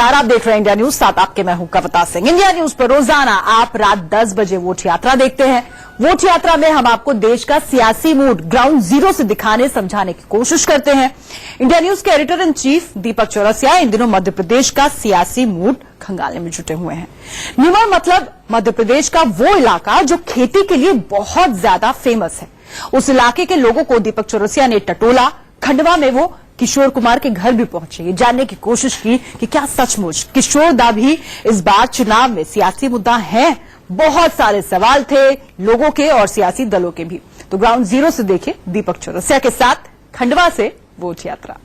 नमस्कार, आप देख रहे हैं इंडिया न्यूज, साथ आपके मैं हूं कविता सिंह। इंडिया न्यूज पर रोजाना आप रात 10 बजे वोट यात्रा देखते हैं। वोट यात्रा में हम आपको देश का सियासी मूड ग्राउंड जीरो से दिखाने समझाने की कोशिश करते हैं। इंडिया न्यूज के एडिटर इन चीफ दीपक चौरसिया इन दिनों मध्य प्रदेश का सियासी मूड खंगालने में जुटे हुए हैं। निमर मतलब मध्य प्रदेश का वो इलाका जो खेती के लिए बहुत ज्यादा फेमस है। उस इलाके के लोगों को दीपक चौरसिया ने टटोला। खंडवा में वो किशोर कुमार के घर भी पहुंचे, ये जानने की कोशिश की कि क्या सचमुच किशोर दा भी इस बार चुनाव में सियासी मुद्दा है। बहुत सारे सवाल थे लोगों के और सियासी दलों के भी। तो ग्राउंड जीरो से देखे दीपक चौरसिया के साथ खंडवा से वोट यात्रा।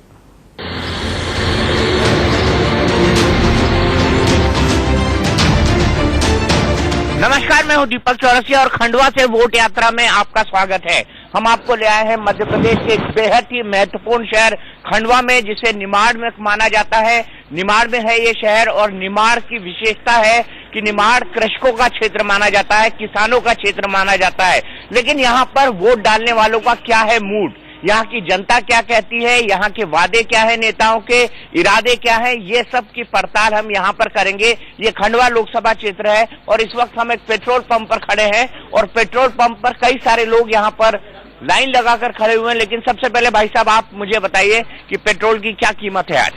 नमस्कार, मैं हूं दीपक चौरसिया और खंडवा से वोट यात्रा में आपका स्वागत है। हम आपको ले आए हैं मध्य प्रदेश के एक बेहद ही महत्वपूर्ण शहर खंडवा में, जिसे निमाड़ में माना जाता है। निमाड़ में है ये शहर और निमाड़ की विशेषता है कि निमाड़ कृषकों का क्षेत्र माना जाता है, किसानों का क्षेत्र माना जाता है। लेकिन यहाँ पर वोट डालने वालों का क्या है मूड, यहाँ की जनता क्या कहती है, यहाँ के वादे क्या है, नेताओं के इरादे क्या है, ये सब की पड़ताल हम यहाँ पर करेंगे। ये खंडवा लोकसभा क्षेत्र है और इस वक्त हम एक पेट्रोल पंप पर खड़े हैं और पेट्रोल पंप पर कई सारे लोग यहाँ पर लाइन लगाकर खड़े हुए हैं। लेकिन सबसे पहले भाई साहब आप मुझे बताइए कि पेट्रोल की क्या कीमत है आज?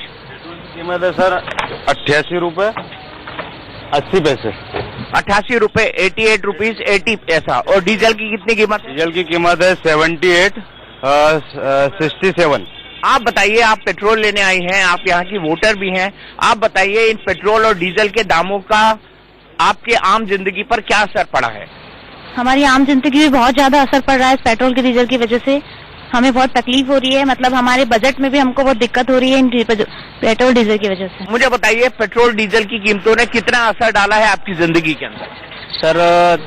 कीमत है सर 88 रुपए 80 पैसे। 88 रुपए 88 रुपीज 80 पैसा। और डीजल की कितनी कीमत? डीजल की कीमत है 78 67। आप बताइए, आप पेट्रोल लेने आई हैं, आप यहाँ की वोटर भी हैं, आप बताइए इन पेट्रोल और डीजल के दामों का आपके आम जिंदगी पर क्या असर पड़ा है? हमारी आम जिंदगी में बहुत ज्यादा असर पड़ रहा है। इस पेट्रोल के डीजल की वजह से हमें बहुत तकलीफ हो रही है। मतलब हमारे बजट में भी हमको बहुत दिक्कत हो रही है इन पेट्रोल डीजल की वजह से। मुझे बताइए, पेट्रोल डीजल की कीमतों ने कितना असर डाला है आपकी जिंदगी के अंदर? सर,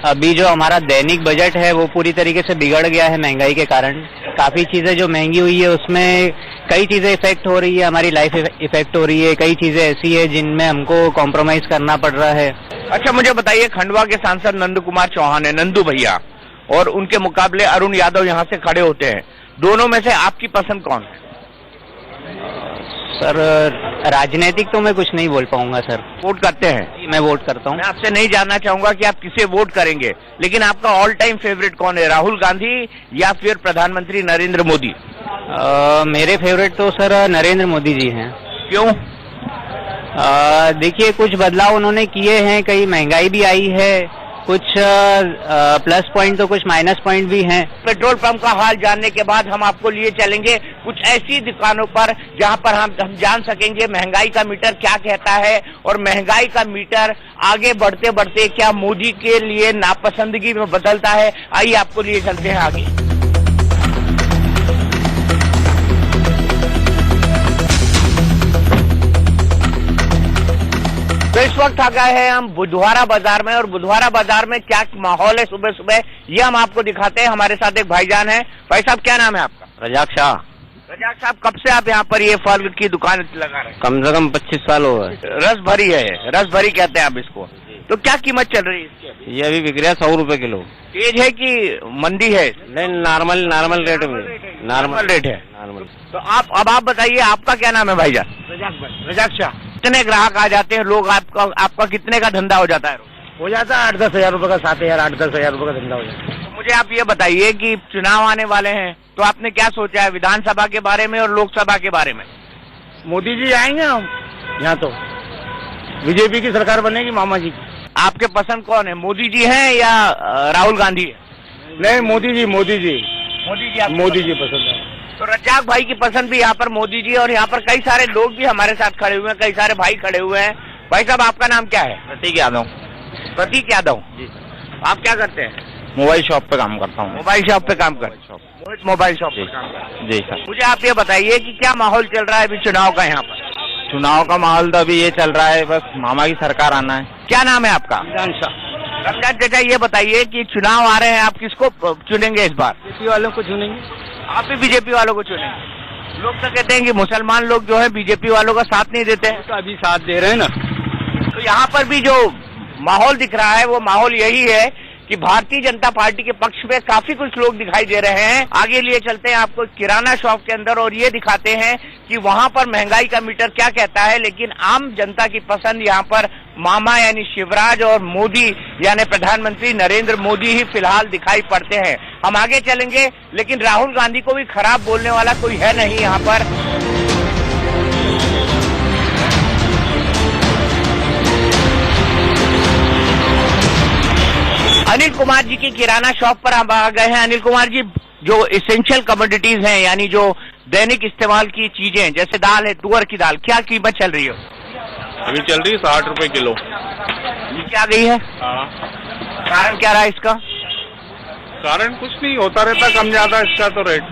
अभी जो हमारा दैनिक बजट है वो पूरी तरीके से बिगड़ गया है महंगाई के कारण। काफी चीजें जो महंगी हुई है उसमें कई चीजें इफेक्ट हो रही है, हमारी लाइफ इफेक्ट हो रही है। कई चीजें ऐसी है जिनमें हमको कॉम्प्रोमाइज करना पड़ रहा है। अच्छा, मुझे बताइए, खंडवा के सांसद नंदू कुमार चौहान है, नंदू भैया, और उनके मुकाबले अरुण यादव यहाँ से खड़े होते हैं। दोनों में से आपकी पसंद कौन है? सर, राजनीतिक तो मैं कुछ नहीं बोल पाऊंगा सर। वोट करते हैं? मैं वोट करता हूँ। मैं आपसे नहीं जानना चाहूंगा कि आप किसे वोट करेंगे, लेकिन आपका ऑल टाइम फेवरेट कौन है, राहुल गांधी या फिर प्रधानमंत्री नरेंद्र मोदी? मेरे फेवरेट तो सर नरेंद्र मोदी जी हैं। क्यों? देखिए, कुछ बदलाव उन्होंने किए हैं, कई महंगाई भी आई है, कुछ प्लस पॉइंट तो कुछ माइनस पॉइंट भी हैं। पेट्रोल पंप का हाल जानने के बाद हम आपको लिए चलेंगे कुछ ऐसी दुकानों पर जहां पर हम जान सकेंगे महंगाई का मीटर क्या कहता है और महंगाई का मीटर आगे बढ़ते बढ़ते क्या मोदी के लिए नापसंदगी में बदलता है। आइए आपको लिए चलते हैं आगे। तो इस वक्त आ गए हैं हम बुधवारा बाजार में, और बुधवारा बाजार में क्या माहौल है सुबह सुबह ये हम आपको दिखाते हैं। हमारे साथ एक भाईजान है। भाई साहब, क्या नाम है आपका? रजाक शाह। रजाक साहब, कब से आप यहाँ पर ये फल की दुकान लगा रहे हैं? कम से कम 25 साल हो गए। रस भरी है, रस भरी कहते हैं आप इसको। तो क्या कीमत चल रही है इसकी? ये अभी बिक रहा है 100 रुपए किलो। तेज है कि मंदी है? नहीं, नॉर्मल रेट में। नॉर्मल रेट है। नॉर्मल। तो आप बताइए, आपका क्या नाम है भाईजान? रजाक शाह। कितने ग्राहक आ जाते हैं लोग? आपका कितने का धंधा हो जाता है? हो जाता है 8-10 हजार रुपए का, 7,000 8-10 हजार रुपए का धंधा हो जाता है। तो मुझे आप ये बताइए कि चुनाव आने वाले हैं, तो आपने क्या सोचा है विधानसभा के बारे में और लोकसभा के बारे में? मोदी जी आएंगे हम यहाँ, तो बीजेपी की सरकार बनेगी, मामा जी की। आपके पसंद कौन है, मोदी जी हैं या राहुल गांधी है? नहीं, मोदी जी मोदी जी पसंद है। तो रज्जाक भाई की पसंद भी यहाँ पर मोदी जी, और यहाँ पर कई सारे लोग भी हमारे साथ खड़े हुए हैं, कई सारे भाई खड़े हुए हैं। भाई साहब, आपका नाम क्या है? प्रतीक यादव। प्रतीक यादव जी। आप क्या करते हैं? मोबाइल शॉप पे काम करता हूँ। मोबाइल शॉप पे काम करते हैं? मोबाइल शॉप पे काम करते हैं। जी सर। मुझे आप ये बताइए कि क्या माहौल चल रहा है अभी चुनाव का यहाँ पर? चुनाव का माहौल तो अभी ये चल रहा है, बस मामा की सरकार आना है। क्या नाम है आपका? रमजान चाचा, ये बताइए कि चुनाव आ रहे हैं, आप किसको चुनेंगे इस बार? बीजेपी वालों को चुनेंगे। आप भी बीजेपी वालों को चुनेंगे? लोग तो कहते हैं कि मुसलमान लोग जो है बीजेपी वालों का साथ नहीं देते हैं। तो अभी साथ दे रहे हैं ना। तो यहाँ पर भी जो माहौल दिख रहा है वो माहौल यही है कि भारतीय जनता पार्टी के पक्ष में काफी कुछ लोग दिखाई दे रहे हैं। आगे लिए चलते हैं आपको किराना शॉप के अंदर और ये दिखाते हैं कि वहां पर महंगाई का मीटर क्या कहता है, लेकिन आम जनता की पसंद यहाँ पर मामा यानी शिवराज और मोदी यानी प्रधानमंत्री नरेंद्र मोदी ही फिलहाल दिखाई पड़ते हैं। हम आगे चलेंगे, लेकिन राहुल गांधी को भी खराब बोलने वाला कोई है नहीं यहाँ पर। अनिल कुमार जी की किराना शॉप पर हम आ गए हैं। अनिल कुमार जी, जो इसेंशियल कमोडिटीज हैं यानी जो दैनिक इस्तेमाल की चीजें जैसे दाल है, तुअर की दाल, क्या कीमत चल रही है? अभी चल रही है 60 रुपए किलो। नीचे आ गई है। हाँ, कारण क्या रहा इसका? कारण कुछ नहीं, होता रहता कम ज्यादा इसका तो रेट।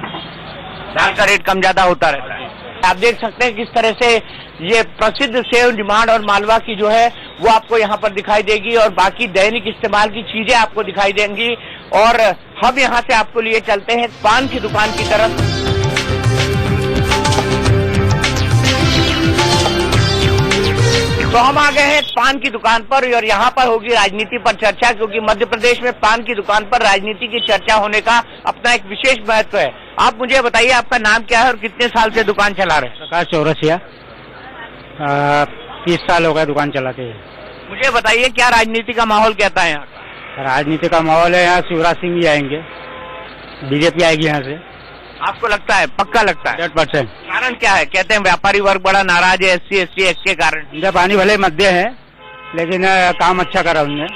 दाल का रेट कम ज्यादा होता रहता है। आप देख सकते हैं किस तरह से ये प्रसिद्ध सेव, निमाड़ और मालवा की जो है वो आपको यहाँ पर दिखाई देगी और बाकी दैनिक इस्तेमाल की चीजें आपको दिखाई देंगी। और हम यहाँ से आपको लिए चलते हैं पान की दुकान की तरफ। तो हम आ गए हैं पान की दुकान पर और यहाँ पर होगी राजनीति पर चर्चा, क्योंकि मध्य प्रदेश में पान की दुकान पर राजनीति की चर्चा होने का अपना एक विशेष महत्व है। आप मुझे बताइए आपका नाम क्या है और कितने साल से दुकान चला रहे हैं? प्रकाश चौरसिया, 30 साल हो गए दुकान चलाते हैं। मुझे बताइए क्या राजनीति का माहौल कहता है यहाँ का? राजनीति का माहौल है, यहाँ शिवराज सिंह भी आएंगे, बीजेपी आएगी यहाँ से। आपको लगता है? पक्का लगता है? 100%। कारण क्या है? कहते हैं व्यापारी वर्ग बड़ा नाराज है SC/ST एक्ट के कारण। इनका पानी भले मध्य है, लेकिन काम अच्छा करा उनने।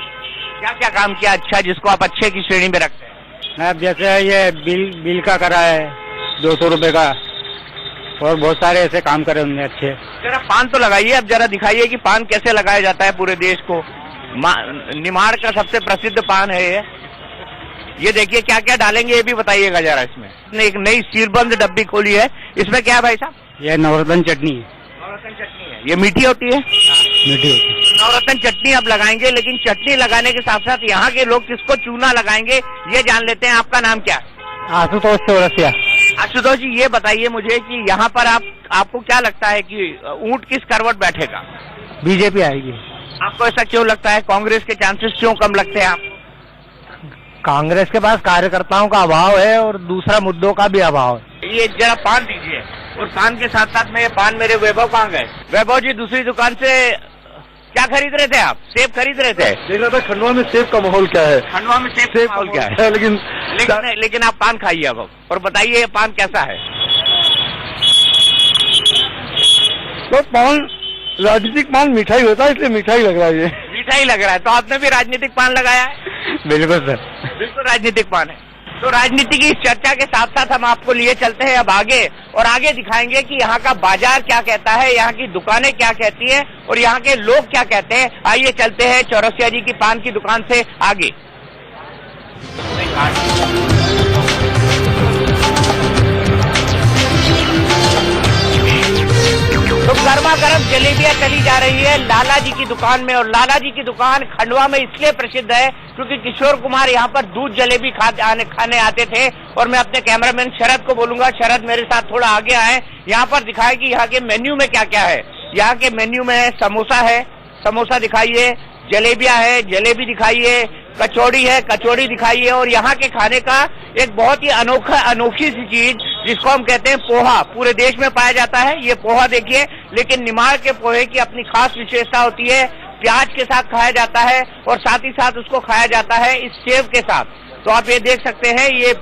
क्या क्या काम किया अच्छा जिसको आप अच्छे की श्रेणी में रखते हैं? अब जैसे ये बिल का करा है 200 रुपए का, और बहुत सारे ऐसे काम करे उनने अच्छे। जरा पान तो लगाइए, अब जरा दिखाइए कि पान कैसे लगाया जाता है पूरे देश को। निमाड़ का सबसे प्रसिद्ध पान है ये देखिए क्या क्या डालेंगे ये भी बताइएगा जरा। इसमें एक नई सीलबंद डब्बी खोली है, इसमें क्या है भाई साहब? ये नवरत्न चटनी है। नवरत्न चटनी है। ये मीठी होती है? मीठी होती है। नवरत्न चटनी आप लगाएंगे, लेकिन चटनी लगाने के साथ साथ यहाँ के लोग किसको चूना लगाएंगे ये जान लेते हैं। आपका नाम क्या है? आशुतोष चौरसिया। आशुतोष जी, ये बताइए मुझे कि यहाँ पर आपको क्या लगता है कि ऊंट किस करवट बैठेगा? बीजेपी आएगी। आपको ऐसा क्यों लगता है? कांग्रेस के चांसेस क्यों कम लगते हैं आपको? कांग्रेस के पास कार्यकर्ताओं का अभाव है और दूसरा मुद्दों का भी अभाव है। ये जरा पान दीजिए, और पान के साथ साथ में ये पान मेरे वैभव कहाँ गए? वैभव जी, दूसरी दुकान से क्या खरीद रहे थे आप? सेब खरीद रहे थे? देख रहा था खंडवा में सेब का माहौल क्या है। खंडवा में सेब का माहौल क्या है? लेकिन आप पान खाइए अब और बताइए ये पान कैसा है? तो पान राजनीतिक पान मिठाई होता है, इसलिए मिठाई लग रहा है। ये मिठाई लग रहा है। तो आपने भी राजनीतिक पान लगाया है? बिल्कुल सर, बिल्कुल राजनीतिक पान है। तो राजनीति की इस चर्चा के साथ साथ हम आपको लिए चलते हैं अब आगे, और आगे दिखाएंगे कि यहाँ का बाजार क्या कहता है, यहाँ की दुकानें क्या कहती हैं और यहाँ के लोग क्या कहते हैं। आइए चलते हैं चौरसिया जी की पान की दुकान से आगे। तो गर्मा गर्म जलेबियां चली जा रही है लाला जी की दुकान में, और लाला जी की दुकान खंडवा में इसलिए प्रसिद्ध है क्योंकि किशोर कुमार यहाँ पर दूध जलेबी खाने आते थे। और मैं अपने कैमरामैन शरद को बोलूंगा, शरद मेरे साथ थोड़ा आगे आए, यहाँ पर दिखाए कि यहाँ के मेन्यू में क्या क्या है। यहाँ के मेन्यू में है समोसा दिखाइए, जलेबियां है, जलेबी दिखाइए, कचौड़ी है, कचौड़ी दिखाइए, और यहाँ के खाने का एक बहुत ही अनोखी सी चीज जिसको हम कहते हैं पोहा, पूरे देश में पाया जाता है। ये पोहा देखिए, लेकिन निमाड़ के पोहे की अपनी खास विशेषता होती है। प्याज के साथ खाया जाता है और साथ ही साथ उसको खाया जाता है इस सेव के साथ। तो आप ये देख सकते हैं, ये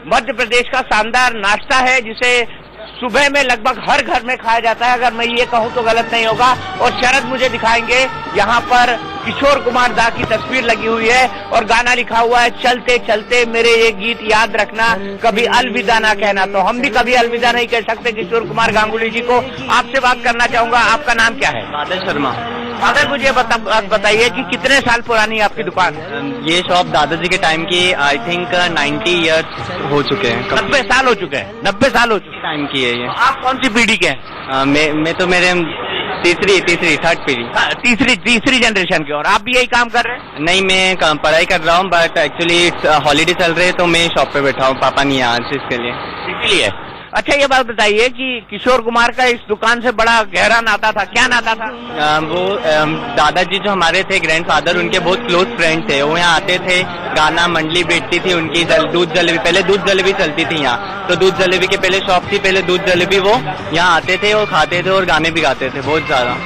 मध्य प्रदेश का शानदार नाश्ता है जिसे सुबह में लगभग हर घर में खाया जाता है, अगर मैं ये कहूँ तो गलत नहीं होगा। और शरद मुझे दिखाएंगे, यहाँ पर किशोर कुमार दा की तस्वीर लगी हुई है और गाना लिखा हुआ है, चलते चलते मेरे ये गीत याद रखना, कभी अलविदा ना कहना। तो हम भी कभी अलविदा नहीं कह सकते किशोर कुमार गांगुली जी को। आपसे बात करना चाहूंगा, आपका नाम क्या है? बादल शर्मा। बादल, मुझे बताइए कि कितने साल पुरानी है आपकी दुकान? ये शॉप दादाजी के टाइम की आई थिंक 90 ईयर्स हो चुके हैं। 90 साल हो चुके हैं? 90 साल हो चुके हैं टाइम की है ये। आप कौन सी पीढ़ी के हैं? मैं तो मेरे थर्ड पीढ़ी। तीसरी जनरेशन के। और आप भी यही काम कर रहे हैं? नहीं, मैं पढ़ाई कर रहा हूँ, बट एक्चुअली हॉलीडे चल रहे हैं तो मैं शॉप पे बैठा हूँ, पापा नहीं है आज इसके लिए। इसलिए अच्छा, ये बात बताइए कि किशोर कुमार का इस दुकान से बड़ा गहरा नाता था, क्या नाता था? वो दादाजी जो हमारे थे, ग्रैंडफादर, उनके बहुत क्लोज फ्रेंड थे। वो यहाँ आते थे, गाना मंडली बैठती थी उनकी, दूध जलेबी, पहले दूध जलेबी चलती थी यहाँ, तो दूध जलेबी के पहले शॉप थी, पहले दूध जलेबी वो यहाँ आते थे और खाते थे और गाने भी गाते थे बहुत ज्यादा।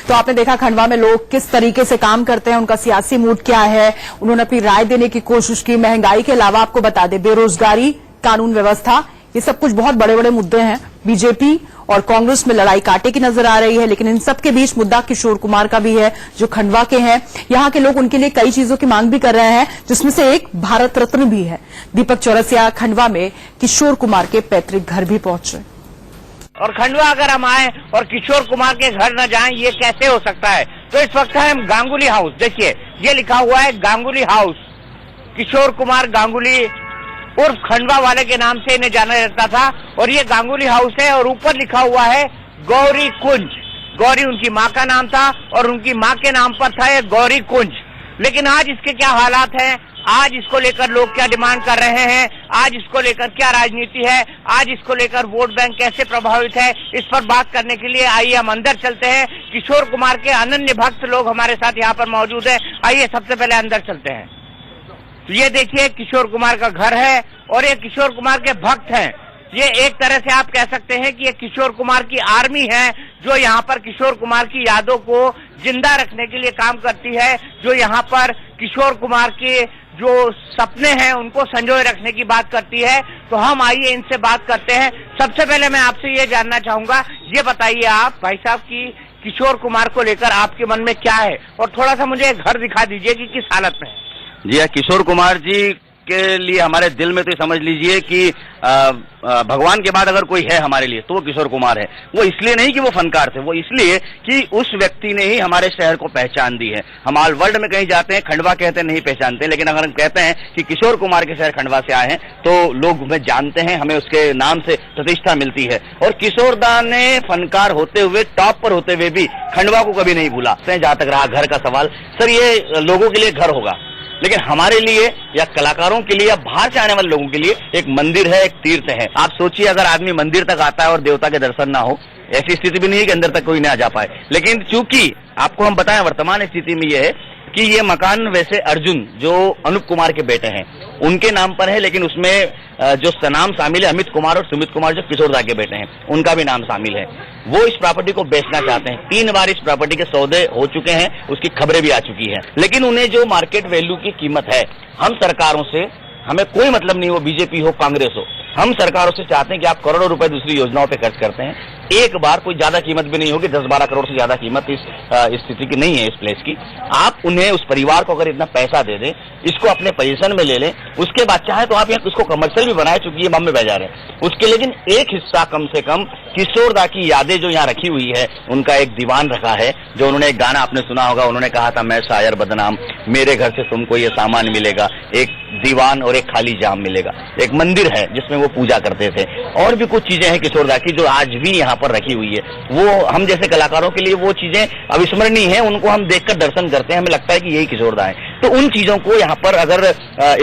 तो आपने देखा खंडवा में लोग किस तरीके से काम करते हैं, उनका सियासी मूड क्या है, उन्होंने अपनी राय देने की कोशिश की। महंगाई के अलावा आपको बता दें, बेरोजगारी, कानून व्यवस्था, ये सब कुछ बहुत बड़े बड़े मुद्दे हैं। बीजेपी और कांग्रेस में लड़ाई कांटे की नजर आ रही है, लेकिन इन सब के बीच मुद्दा किशोर कुमार का भी है, जो खंडवा के हैं। यहां के लोग उनके लिए कई चीजों की मांग भी कर रहे हैं, जिसमें से एक भारत रत्न भी है। दीपक चौरसिया खंडवा में किशोर कुमार के पैतृक घर भी पहुंचे। और खंडवा अगर हम आए और किशोर कुमार के घर न जाएं, ये कैसे हो सकता है? तो इस वक्त है हम गांगुली हाउस। देखिए, ये लिखा हुआ है गांगुली हाउस। किशोर कुमार गांगुली उर्फ खंडवा वाले के नाम से इन्हें जाना जाता था, और ये गांगुली हाउस है। और ऊपर लिखा हुआ है गौरी कुंज। गौरी उनकी माँ का नाम था और उनकी माँ के नाम पर था ये गौरी कुंज। लेकिन आज इसके क्या हालात हैं, आज इसको लेकर लोग क्या डिमांड कर रहे हैं, आज इसको लेकर क्या राजनीति है, आज इसको लेकर वोट बैंक कैसे प्रभावित है, इस पर बात करने के लिए आइए हम अंदर चलते हैं। किशोर कुमार के अनन्य भक्त लोग हमारे साथ यहाँ पर मौजूद है। आइए सबसे पहले अंदर चलते हैं। तो ये देखिए, किशोर कुमार का घर है और ये किशोर कुमार के भक्त हैं। ये एक तरह से आप कह सकते हैं कि ये किशोर कुमार की आर्मी है, जो यहाँ पर किशोर कुमार की यादों को जिंदा रखने के लिए काम करती है, जो यहाँ पर किशोर कुमार के जो सपने हैं उनको संजोए रखने की बात करती है। तो हम आइए इनसे बात करते हैं। सबसे पहले मैं आपसे ये जानना चाहूंगा, ये बताइए आप भाई साहब की किशोर कुमार को लेकर आपके मन में क्या है, और थोड़ा सा मुझे घर दिखा दीजिए कि किस हालत में है। जी हाँ, किशोर कुमार जी के लिए हमारे दिल में तो समझ लीजिए कि भगवान के बाद अगर कोई है हमारे लिए तो वो किशोर कुमार है। वो इसलिए नहीं कि वो फनकार थे, वो इसलिए कि उस व्यक्ति ने ही हमारे शहर को पहचान दी है। हम ऑल वर्ल्ड में कहीं जाते हैं, खंडवा कहते हैं नहीं पहचानते, लेकिन अगर हम कहते हैं कि किशोर कुमार के शहर खंडवा से आए हैं तो लोग हमें जानते हैं, हमें उसके नाम से प्रतिष्ठा मिलती है। और किशोर दा ने फनकार होते हुए, टॉप पर होते हुए भी खंडवा को कभी नहीं भूला। जहां तक रहा घर का सवाल, सर ये लोगों के लिए घर होगा, लेकिन हमारे लिए या कलाकारों के लिए या बाहर से आने वाले लोगों के लिए एक मंदिर है, एक तीर्थ है। आप सोचिए, अगर आदमी मंदिर तक आता है और देवता के दर्शन ना हो, ऐसी स्थिति भी नहीं है कि अंदर तक कोई ना जा पाए। लेकिन चूंकि आपको हम बताएं, वर्तमान स्थिति में यह है कि ये मकान वैसे अर्जुन जो अनूप कुमार के बेटे हैं उनके नाम पर है, लेकिन उसमें जो नाम शामिल है अमित कुमार और सुमित कुमार जो किशोर दा के बेटे हैं, उनका भी नाम शामिल है। वो इस प्रॉपर्टी को बेचना चाहते हैं। 3 बार इस प्रॉपर्टी के सौदे हो चुके हैं, उसकी खबरें भी आ चुकी हैं, लेकिन उन्हें जो मार्केट वैल्यू की कीमत है, हम सरकारों से हमें कोई मतलब नहीं, वो बीजेपी हो कांग्रेस हो, हम सरकारों से चाहते हैं कि आप करोड़ों रुपए दूसरी योजनाओं पे खर्च करते हैं, एक बार कोई ज्यादा कीमत भी नहीं होगी, 10-12 करोड़ से ज्यादा कीमत इस स्थिति की नहीं है इस प्लेस की। आप उन्हें, उस परिवार को अगर इतना पैसा दे दें, इसको अपने पोजीशन में ले लें, उसके बाद चाहे तो आप यहाँ उसको कमर्शियल भी बनाए, चूंकि ये बम में बह जा रहे हैं, उसके लेकिन एक हिस्सा कम से कम किशोर दा की यादें जो यहाँ रखी हुई है, उनका एक दीवान रखा है, जो उन्होंने एक गाना आपने सुना होगा, उन्होंने कहा था मैं शायर बदनाम, मेरे घर से तुमको ये सामान मिलेगा, एक दीवान और एक खाली जाम मिलेगा। एक मंदिर है जिसमें वो पूजा करते थे, और भी कुछ चीजें हैं किशोर दा की जो आज भी यहाँ पर रखी हुई है। वो हम जैसे कलाकारों के लिए वो चीजें अविस्मरणीय हैं, उनको हम देखकर दर्शन करते हैं, हमें लगता है कि यही किशोर दा है। तो उन चीजों को यहाँ पर अगर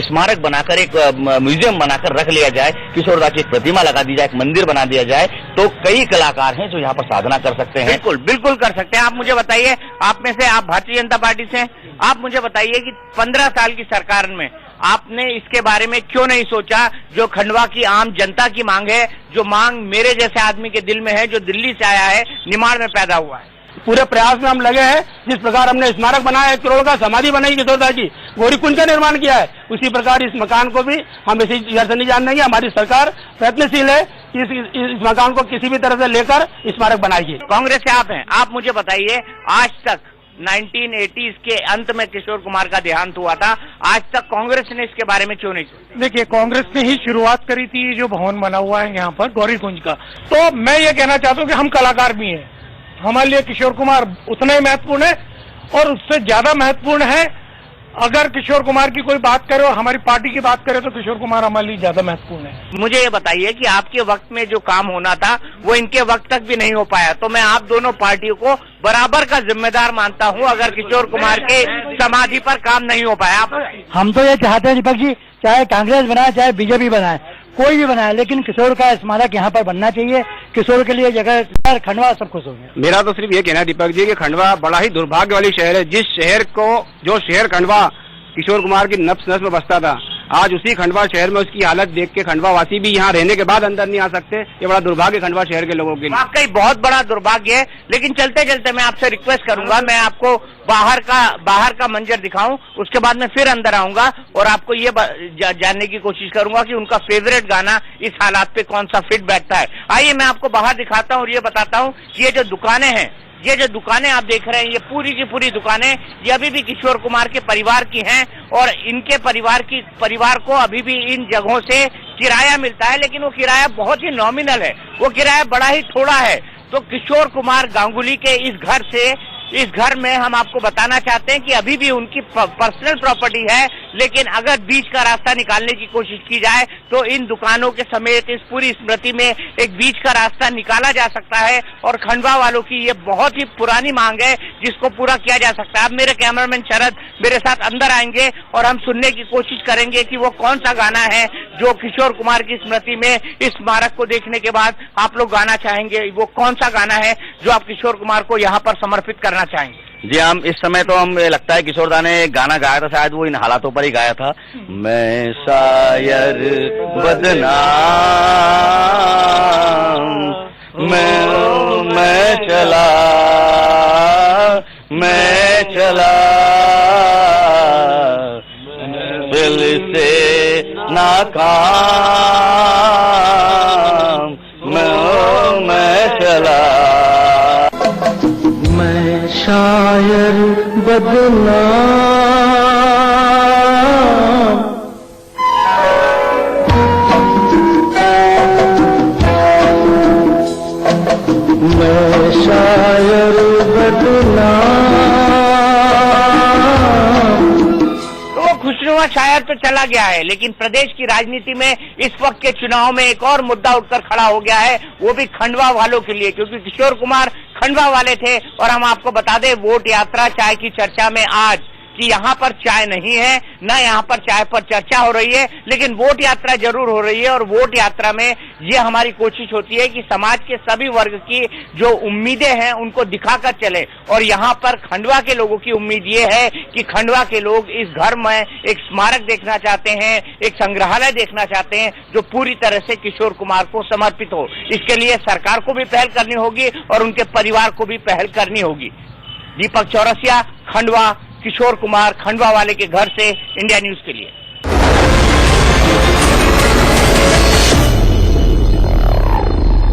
स्मारक बनाकर, एक म्यूजियम बनाकर रख लिया जाए, किशोर दा की एक प्रतिमा लगा दी जाए, एक मंदिर बना दिया जाए, तो कई कलाकार हैं जो यहाँ पर साधना कर सकते हैं। बिल्कुल बिल्कुल कर सकते हैं। आप मुझे बताइए, आप में से, आप भारतीय जनता पार्टी से, आप मुझे बताइए कि 15 साल की सरकार में आपने इसके बारे में क्यों नहीं सोचा, जो खंडवा की आम जनता की मांग है, जो मांग मेरे जैसे आदमी के दिल में है, जो दिल्ली से आया है, निमाड़ में पैदा हुआ है। पूरे प्रयास में हम लगे हैं। जिस प्रकार हमने स्मारक बनाया, 1 करोड़ का समाधि बनाई किशोर दा की, गौरीकुंज का निर्माण किया है, उसी प्रकार इस मकान को भी हम इसी से नहीं जान देंगे। हमारी सरकार प्रयत्नशील है इस मकान को किसी भी तरह से लेकर स्मारक बनाएगी। कांग्रेस से आप हैं, आप मुझे बताइए, आज तक 1980s के अंत में किशोर कुमार का देहांत हुआ था, आज तक कांग्रेस ने इसके बारे में क्यों नहीं सोचा? देखिए, कांग्रेस ने ही शुरुआत करी थी ये जो भवन बना हुआ है यहाँ पर गौरीकुंज का। तो मैं ये कहना चाहता हूँ कि हम कलाकार भी हैं, हमारे लिए किशोर कुमार उतना ही महत्वपूर्ण है, और उससे ज्यादा महत्वपूर्ण है अगर किशोर कुमार की कोई बात करे और हमारी पार्टी की बात करे तो किशोर कुमार हमारे लिए ज्यादा महत्वपूर्ण है। मुझे ये बताइए कि आपके वक्त में जो काम होना था वो इनके वक्त तक भी नहीं हो पाया, तो मैं आप दोनों पार्टियों को बराबर का जिम्मेदार मानता हूं अगर किशोर कुमार के समाधि पर काम नहीं हो पाया। हम तो ये चाहते हैं दीपक जी चाहे कांग्रेस बनाए चाहे बीजेपी बनाए, कोई भी बनाए, लेकिन किशोर का स्मारक यहाँ पर बनना चाहिए। किशोर के लिए जगह खंडवा सब खुश हो गया। मेरा तो सिर्फ ये कहना है दीपक जी कि खंडवा बड़ा ही दुर्भाग्य वाली शहर है। जो शहर खंडवा किशोर कुमार की नफ्स नस में बसता था, आज उसी खंडवा शहर में उसकी हालत देख के खंडवा वासी भी यहाँ रहने के बाद अंदर नहीं आ सकते। ये बड़ा दुर्भाग्य खंडवा शहर के लोगों के लिए, वाकई बहुत बड़ा दुर्भाग्य है। लेकिन चलते चलते मैं आपसे रिक्वेस्ट करूंगा, मैं आपको बाहर का मंजर दिखाऊं, उसके बाद में फिर अंदर आऊंगा और आपको ये जानने की कोशिश करूंगा कि उनका फेवरेट गाना इस हालात पे कौन सा फिट बैठता है। आइए मैं आपको बाहर दिखाता हूँ और ये बताता हूँ कि ये जो दुकानें हैं, ये जो दुकानें आप देख रहे हैं, ये पूरी की पूरी दुकानें ये अभी भी किशोर कुमार के परिवार की हैं और इनके परिवार को अभी भी इन जगहों से किराया मिलता है, लेकिन वो किराया बहुत ही नॉमिनल है, वो किराया बड़ा ही थोड़ा है। तो किशोर कुमार गांगुली के इस घर में हम आपको बताना चाहते हैं कि अभी भी उनकी पर्सनल प्रॉपर्टी है, लेकिन अगर बीच का रास्ता निकालने की कोशिश की जाए तो इन दुकानों के समेत इस पूरी स्मृति में एक बीच का रास्ता निकाला जा सकता है और खंडवा वालों की ये बहुत ही पुरानी मांग है जिसको पूरा किया जा सकता है। अब मेरे कैमरामैन शरद मेरे साथ अंदर आएंगे और हम सुनने की कोशिश करेंगे कि वो कौन सा गाना है जो किशोर कुमार की स्मृति में इस स्मारक को देखने के बाद आप लोग गाना चाहेंगे। वो कौन सा गाना है जो आप किशोर कुमार को यहाँ पर समर्पित करना चाहेंगे? जी हम इस समय तो हम लगता है किशोर दा ने एक गाना गाया था, शायद वो इन हालातों पर ही गाया था, मैं शायर बदनाम, मैं चला दिल से नाकाम, मैं चला शायर बदनाम, मैं शायर बदनाम। तो खुशनुमा शायर तो चला गया है, लेकिन प्रदेश की राजनीति में इस वक्त के चुनाव में एक और मुद्दा उठकर खड़ा हो गया है, वो भी खंडवा वालों के लिए, क्योंकि किशोर कुमार खंडवा वाले थे। और हम आपको बता दें, वोट यात्रा चाय की चर्चा में आज कि यहाँ पर चाय नहीं है, न यहाँ पर चाय पर चर्चा हो रही है, लेकिन वोट यात्रा जरूर हो रही है। और वोट यात्रा में ये हमारी कोशिश होती है कि समाज के सभी वर्ग की जो उम्मीदें हैं उनको दिखाकर चले। और यहाँ पर खंडवा के लोगों की उम्मीद ये है कि खंडवा के लोग इस घर में एक स्मारक देखना चाहते हैं, एक संग्रहालय देखना चाहते हैं जो पूरी तरह से किशोर कुमार को समर्पित हो। इसके लिए सरकार को भी पहल करनी होगी और उनके परिवार को भी पहल करनी होगी। दीपक चौरसिया, खंडवा, किशोर कुमार खंडवा वाले के घर से, इंडिया न्यूज के लिए।